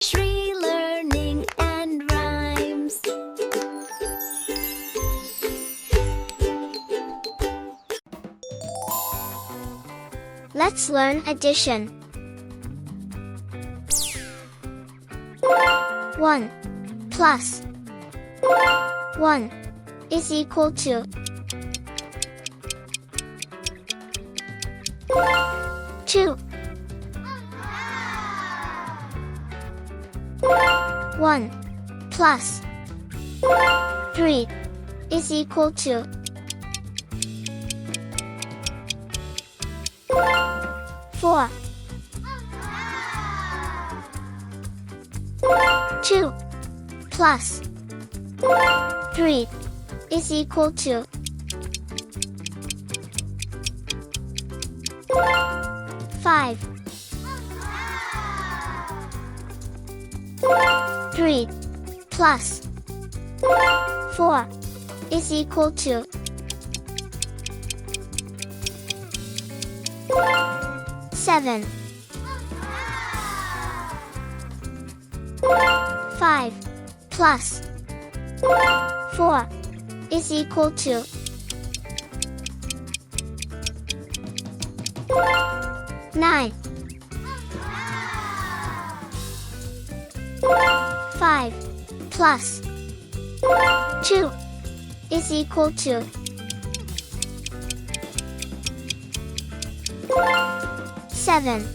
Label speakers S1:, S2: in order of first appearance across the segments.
S1: Shree Learning and Rhymes.
S2: Let's learn addition. 1 plus 1 is equal to 2. 1 plus 3 is equal to 4. 2 plus 3 is equal to 5. 3 plus 4 is equal to 7. 5 plus 4 is equal to 9. 5 plus 2 is equal to 7.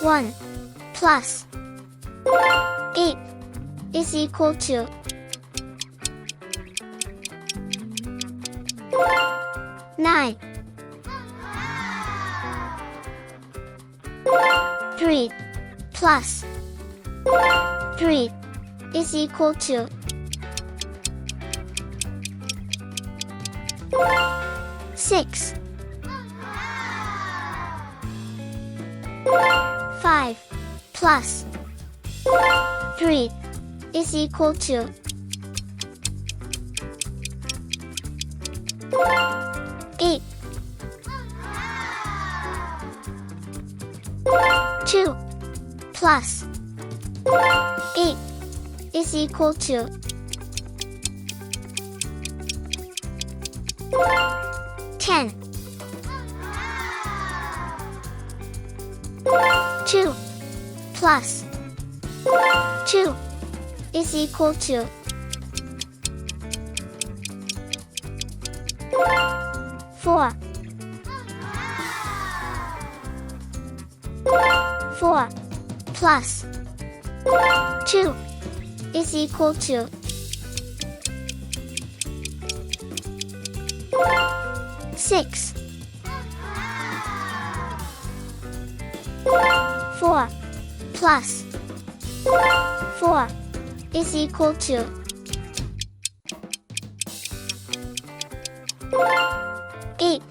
S2: 1 plus 8 is equal to 9. 3 plus 3 is equal to 6. 5 plus 3 is equal to 8. 2 plus 8 is equal to 10. 2 plus 2 is equal to 4. 4 plus 2 is equal to 6. 4 plus 4 is equal to 8.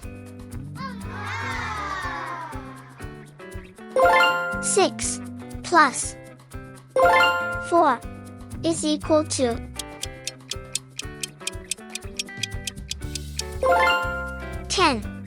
S2: 6 plus 4 is equal to 10.